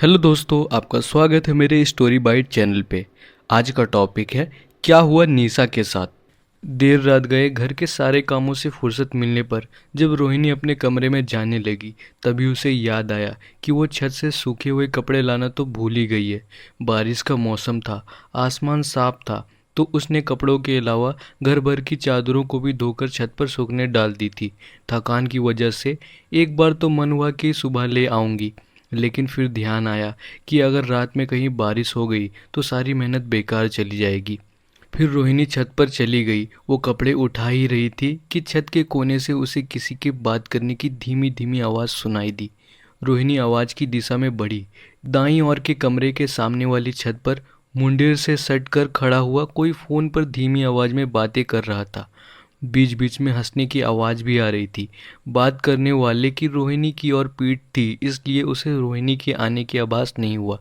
Hello दोस्तों, आपका स्वागत है मेरे स्टोरी बाइट चैनल पे। आज का टॉपिक है क्या हुआ निशा के साथ। देर रात गए घर के सारे कामों से फुर्सत मिलने पर जब रोहिणी अपने कमरे में जाने लगी तभी उसे याद आया कि वो छत से सूखे हुए कपड़े लाना तो भूल ही गई है। बारिश का मौसम था, आसमान साफ था, तो उसने कपड़ों के अलावा घर भर की चादरों को भी धोकर छत पर सूखने डाल दी थी। थकान की वजह से एक बार तो मन हुआ कि सुबह ले आऊंगी, लेकिन फिर ध्यान आया कि अगर रात में कहीं बारिश हो गई तो सारी मेहनत बेकार चली जाएगी। फिर रोहिणी छत पर चली गई। वो कपड़े उठा ही रही थी कि छत के कोने से उसे किसी के बात करने की धीमी धीमी आवाज़ सुनाई दी। रोहिणी आवाज़ की दिशा में बढ़ी। दाईं ओर के कमरे के सामने वाली छत पर मुंडेर से सट कर खड़ा हुआ कोई फ़ोन पर धीमी आवाज़ में बातें कर रहा था। बीच बीच में हंसने की आवाज़ भी आ रही थी। बात करने वाले की रोहिणी की ओर पीठ थी, इसलिए उसे रोहिणी के आने की आभास नहीं हुआ,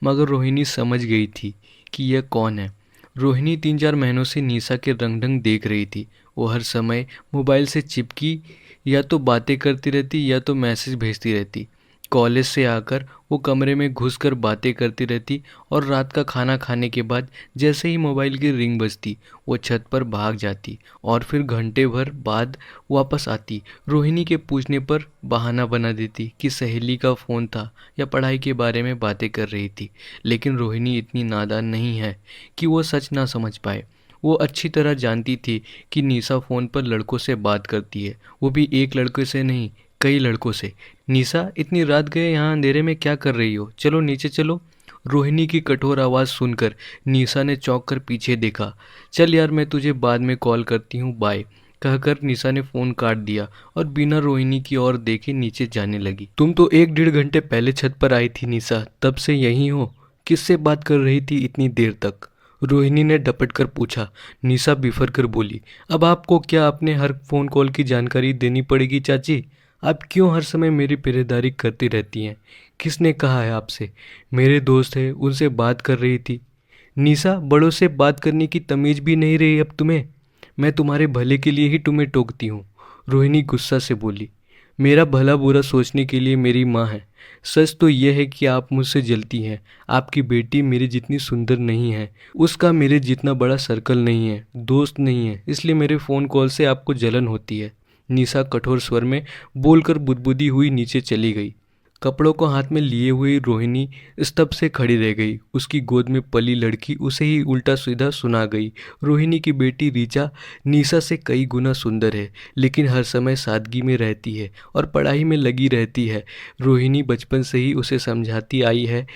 मगर रोहिणी समझ गई थी कि यह कौन है। रोहिणी 3-4 महीनों से निशा के रंग ढंग देख रही थी। वो हर समय मोबाइल से चिपकी या तो बातें करती रहती या तो मैसेज भेजती रहती। कॉलेज से आकर वो कमरे में घुसकर बातें करती रहती और रात का खाना खाने के बाद जैसे ही मोबाइल की रिंग बजती वो छत पर भाग जाती और फिर घंटे भर बाद वापस आती। रोहिणी के पूछने पर बहाना बना देती कि सहेली का फ़ोन था या पढ़ाई के बारे में बातें कर रही थी। लेकिन रोहिणी इतनी नादान नहीं है कि वो सच ना समझ पाए। वो अच्छी तरह जानती थी कि निशा फ़ोन पर लड़कों से बात करती है, वो भी एक लड़के से नहीं, कई लड़कों से। निशा, इतनी रात गए यहाँ अंधेरे में क्या कर रही हो? चलो नीचे चलो। रोहिणी की कठोर आवाज़ सुनकर निशा ने चौंक कर पीछे देखा। चल यार, मैं तुझे बाद में कॉल करती हूँ, बाय, कहकर निशा ने फ़ोन काट दिया और बिना रोहिणी की ओर देखे नीचे जाने लगी। तुम तो 1-1.5 घंटे पहले छत पर आई थी निशा, तब से यहीं हो? किससे बात कर रही थी इतनी देर तक? रोहिणी ने डपट कर पूछा। निशा बिफर कर बोली, अब आपको क्या अपने हर फ़ोन कॉल की जानकारी देनी पड़ेगी चाची? आप क्यों हर समय मेरी पहरेदारी करती रहती हैं? किसने कहा है आपसे? मेरे दोस्त हैं, उनसे बात कर रही थी। निशा, बड़ों से बात करने की तमीज़ भी नहीं रही अब तुम्हें? मैं तुम्हारे भले के लिए ही तुम्हें टोकती हूँ, रोहिणी गुस्सा से बोली। मेरा भला बुरा सोचने के लिए मेरी माँ है। सच तो यह है कि आप मुझसे जलती हैं। आपकी बेटी मेरी जितनी सुंदर नहीं है, उसका मेरे जितना बड़ा सर्कल नहीं है, दोस्त नहीं है, इसलिए मेरे फ़ोन कॉल से आपको जलन होती है। निशा कठोर स्वर में बोलकर बुदबुदी हुई नीचे चली गई। कपड़ों को हाथ में लिए हुई रोहिणी स्तब्ध से खड़ी रह गई। उसकी गोद में पली लड़की उसे ही उल्टा सीधा सुना गई। रोहिणी की बेटी ऋचा निशा से कई गुना सुंदर है, लेकिन हर समय सादगी में रहती है और पढ़ाई में लगी रहती है। रोहिणी बचपन से ही उसे समझाती आई है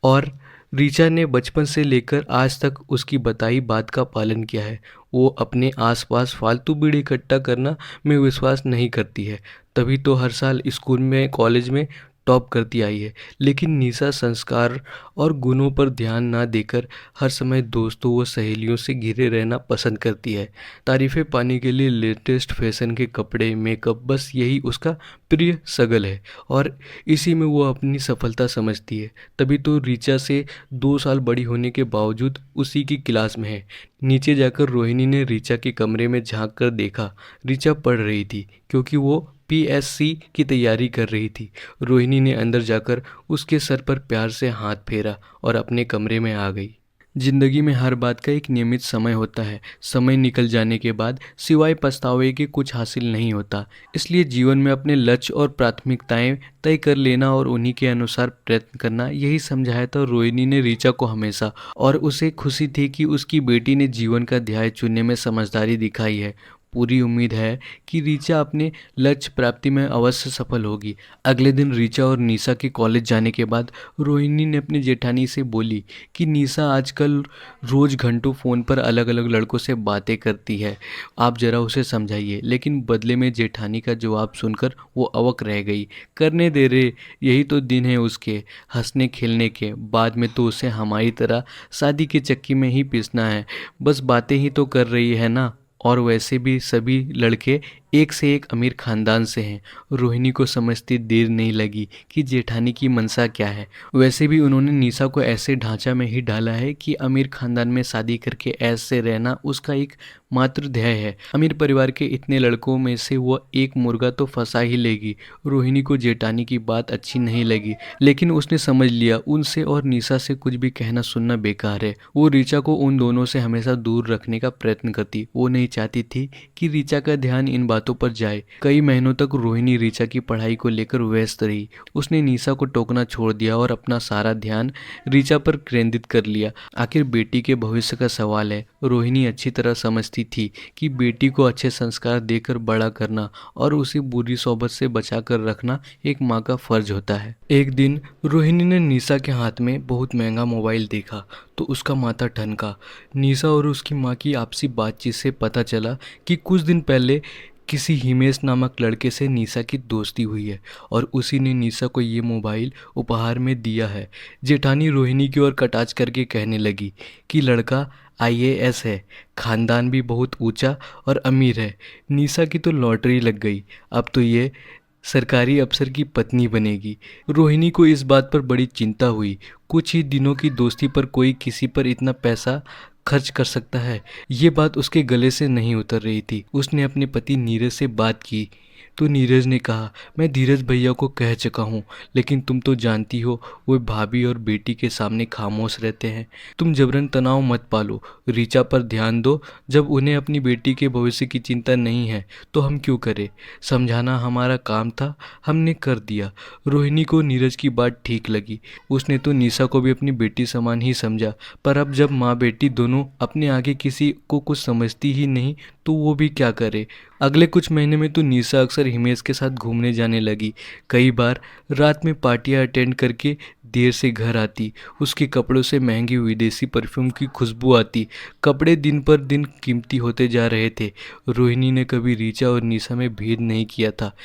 और ऋचा ने बचपन से लेकर आज तक उसकी बताई बात का पालन किया है। वो अपने आसपास फालतू भीड़ इकट्ठा करना में विश्वास नहीं करती है, तभी तो हर साल स्कूल में कॉलेज में टॉप करती आई है। लेकिन निशा संस्कार और गुणों पर ध्यान ना देकर हर समय दोस्तों व सहेलियों से घिरे रहना पसंद करती है। तारीफ़ें पाने के लिए लेटेस्ट फैशन के कपड़े, मेकअप, बस यही उसका प्रिय सगल है और इसी में वो अपनी सफलता समझती है। तभी तो ऋचा से 2 साल बड़ी होने के बावजूद उसी की क्लास में है। नीचे जाकर रोहिणी ने ऋचा के कमरे में झांक कर देखा। ऋचा पढ़ रही थी क्योंकि वो पीएससी की तैयारी कर रही थी। रोहिणी ने अंदर जाकर उसके सर पर प्यार से हाथ फेरा और अपने कमरे में आ गई। जिंदगी में हर बात का एक नियमित समय होता है। समय निकल जाने के बाद सिवाय पछतावे के कुछ हासिल नहीं होता। इसलिए जीवन में अपने लक्ष्य और प्राथमिकताएं तय कर लेना और उन्हीं के अनुसार प्रयत्न करना, यही समझाया था रोहिणी ने ऋचा को हमेशा। और उसे खुशी थी कि उसकी बेटी ने जीवन का ध्येय चुनने में समझदारी दिखाई है। पूरी उम्मीद है कि ऋचा अपने लक्ष्य प्राप्ति में अवश्य सफल होगी। अगले दिन ऋचा और निशा के कॉलेज जाने के बाद रोहिणी ने अपनी जेठानी से बोली कि निशा आजकल रोज़ घंटों फ़ोन पर अलग अलग लड़कों से बातें करती है, आप ज़रा उसे समझाइए। लेकिन बदले में जेठानी का जवाब सुनकर वो अवक रह गई। करने दे रे, यही तो दिन है उसके हंसने खेलने के, बाद में तो उसे हमारी तरह शादी के चक्की में ही पिसना है। बस बातें ही तो कर रही है ना, और वैसे भी सभी लड़के एक से एक अमीर खानदान से हैं। रोहिणी को समझते देर नहीं लगी कि जेठानी की मंशा क्या है। वैसे भी उन्होंने निशा को ऐसे ढांचा में ही डाला है कि अमीर खानदान में शादी करके ऐसे रहना उसका एक मात्र ध्येय है। अमीर परिवार के इतने लड़कों में से वह एक मुर्गा तो फंसा ही लेगी। रोहिणी को जेठानी की बात अच्छी नहीं लगी, लेकिन उसने समझ लिया उनसे और निशा से कुछ भी कहना सुनना बेकार है। वो ऋचा को उन दोनों से हमेशा दूर रखने का प्रयत्न करती। वो नहीं चाहती थी कि ऋचा का ध्यान इन बातों पर जाए। कई महीनों तक रोहिणी ऋचा की पढ़ाई को लेकर व्यस्त रही। उसने निशा को टोकना छोड़ दिया और अपना सारा ध्यान ऋचा पर केंद्रित कर लिया। आखिर बेटी के भविष्य का सवाल है। रोहिणी अच्छी तरह समझती थी कि बेटी को अच्छे संस्कार देकर बड़ा करना और उसे बुरी सोबत से बचाकर रखना एक माँ का फर्ज होता है। एक दिन रोहिणी ने निशा के हाथ में बहुत महंगा मोबाइल देखा तो उसका माथा ठनका। निशा और उसकी माँ की आपसी बातचीत से पता चला कि कुछ दिन पहले किसी हिमेश नामक लड़के से निशा की दोस्ती हुई है और उसी ने निशा को ये मोबाइल उपहार में दिया है। जेठानी रोहिणी की ओर कटाक्ष करके कहने लगी कि लड़का आईएएस है, खानदान भी बहुत ऊंचा और अमीर है। निशा की तो लॉटरी लग गई, अब तो ये सरकारी अफसर की पत्नी बनेगी। रोहिणी को इस बात पर बड़ी चिंता हुई। कुछ ही दिनों की दोस्ती पर कोई किसी पर इतना पैसा खर्च कर सकता है, ये बात उसके गले से नहीं उतर रही थी। उसने अपने पति नीरज से बात की तो नीरज ने कहा, मैं धीरज भैया को कह चुका हूँ, लेकिन तुम तो जानती हो वो भाभी और बेटी के सामने खामोश रहते हैं। तुम जबरन तनाव मत पालो, ऋचा पर ध्यान दो। जब उन्हें अपनी बेटी के भविष्य की चिंता नहीं है तो हम क्यों करें। समझाना हमारा काम था, हमने कर दिया। रोहिणी को नीरज की बात ठीक लगी। उसने तो निशा को भी अपनी बेटी समान ही समझा, पर अब जब माँ बेटी दोनों अपने आगे किसी को कुछ समझती ही नहीं तो वो भी क्या करे। अगले कुछ महीने में तो निशा अक्सर हिमेश के साथ घूमने जाने लगी। कई बार रात में पार्टियां अटेंड करके देर से घर आती। उसके कपड़ों से महंगी विदेशी परफ्यूम की खुशबू आती। कपड़े दिन पर दिन कीमती होते जा रहे थे। रोहिणी ने कभी ऋचा और निशा में भेद नहीं किया था,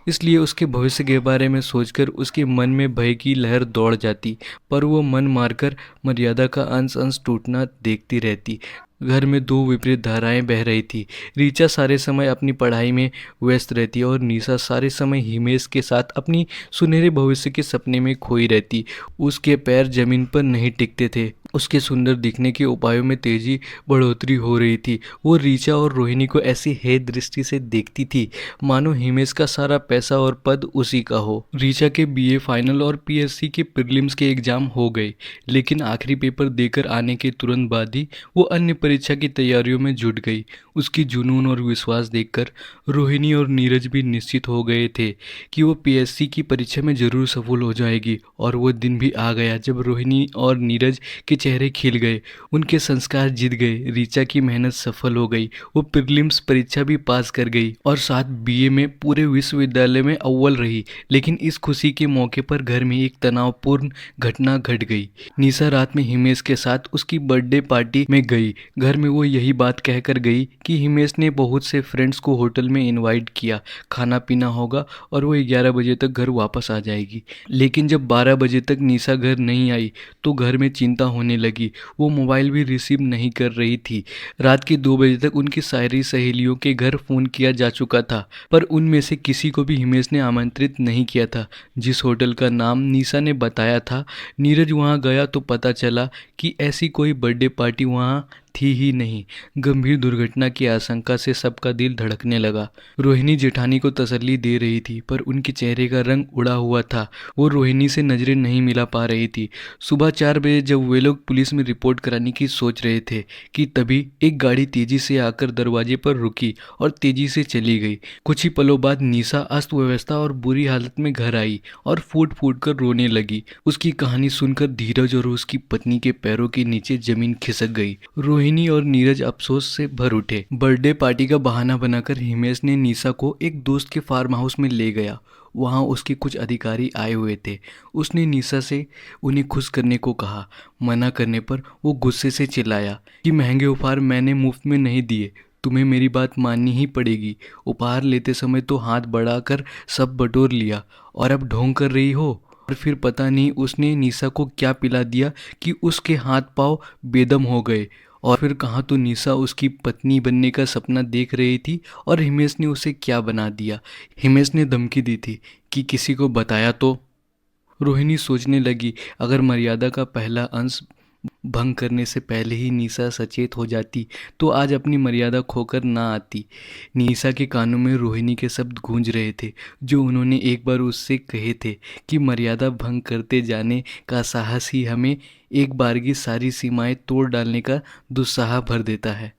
इसलिए उसके भविष्य के बारे में सोचकर उसके मन में भय की लहर दौड़ जाती, पर वो मन मारकर मर्यादा का अंश अंश टूटना देखती रहती। घर में दो विपरीत धाराएं बह रही थी। ऋचा सारे समय अपनी पढ़ाई में व्यस्त रहती और निशा सारे समय हिमेश के साथ अपनी सुनहरे भविष्य के सपने में खोई रहती। उसके पैर जमीन पर नहीं टिकते थे। उसके सुंदर दिखने के उपायों में तेजी बढ़ोतरी हो रही थी। वो ऋचा और रोहिणी को ऐसी हे दृष्टि से देखती थी मानो हिमेश का सारा पैसा और पद उसी का हो। ऋचा के बीए फाइनल और पीएससी के प्रीलिम्स के एग्जाम हो गए, लेकिन आखिरी पेपर देकर आने के तुरंत बाद ही वो अन्य परीक्षा की तैयारियों में जुट गई। उसकी जुनून और विश्वास देखकर रोहिणी और नीरज भी निश्चित हो गए थे कि वो पीएससी की परीक्षा में जरूर सफल हो जाएगी। और वो दिन भी आ गया जब रोहिणी और नीरज के चेहरे खिल गए। उनके संस्कार जीत गए। ऋचा की मेहनत सफल हो गई। वो प्रीलिम्स परीक्षा भी पास कर गई और साथ बीए में पूरे विश्वविद्यालय में अव्वल रही। लेकिन इस खुशी के मौके पर घर में एक तनावपूर्ण घटना घट गई। निशा रात में हिमेश के साथ उसकी बर्थडे पार्टी में गई। घर में वो यही बात कहकर गई कि हिमेश ने बहुत से फ्रेंड्स को होटल में इनवाइट किया, खाना पीना होगा और वो 11 बजे तक घर वापस आ जाएगी। लेकिन जब 12 बजे तक निशा घर नहीं आई तो घर में चिंता होने लगी। वो मोबाइल भी रिसीव नहीं कर रही थी। रात के 2 बजे तक उनकी सारी सहेलियों के घर फ़ोन किया जा चुका था, पर उनमें से किसी को भी हिमेश ने आमंत्रित नहीं किया था। जिस होटल का नाम निशा ने बताया था, नीरज वहाँ गया तो पता चला कि ऐसी कोई बर्थडे पार्टी वहाँ थी ही नहीं। गंभीर दुर्घटना की आशंका से सबका दिल धड़कने लगा। रोहिणी जेठानी को तसल्ली दे रही थी, पर उनके चेहरे का रंग उड़ा हुआ था। वो रोहिणी से नजरें नहीं मिला पा रही थी। सुबह 4 बजे जब वे लोग पुलिस में रिपोर्ट कराने की सोच रहे थे कि तभी एक गाड़ी तेजी से आकर दरवाजे पर रुकी और तेजी से चली गई। कुछ ही पलों बाद निशा अस्त व्यवस्था और बुरी हालत में घर आई और फूट फूट कर रोने लगी। उसकी कहानी सुनकर धीरज और उसकी पत्नी के पैरों के नीचे जमीन खिसक गई। रोहिणी और नीरज अफसोस से भर उठे। बर्थडे पार्टी का बहाना बनाकर हिमेश ने निशा को एक दोस्त के फार्म हाउस में ले गया। वहाँ उसके कुछ अधिकारी आए हुए थे। उसने निशा से उन्हें खुश करने को कहा। मना करने पर वो गुस्से से चिल्लाया कि महंगे उपहार मैंने मुफ्त में नहीं दिए, तुम्हें मेरी बात माननी ही पड़ेगी। उपहार लेते समय तो हाथ बढ़ाकर सब बटोर लिया और अब ढोंग कर रही हो। और फिर पता नहीं उसने निशा को क्या पिला दिया कि उसके हाथ पांव बेदम हो गए और फिर कहाँ तो निशा उसकी पत्नी बनने का सपना देख रही थी और हिमेश ने उसे क्या बना दिया। हिमेश ने धमकी दी थी कि किसी को बताया तो। रोहिणी सोचने लगी, अगर मर्यादा का पहला अंश भंग करने से पहले ही निशा सचेत हो जाती तो आज अपनी मर्यादा खोकर ना आती। निशा के कानों में रोहिणी के शब्द गूंज रहे थे जो उन्होंने एक बार उससे कहे थे कि मर्यादा भंग करते जाने का साहस ही हमें एक बारगी सारी सीमाएं तोड़ डालने का दुस्साह भर देता है।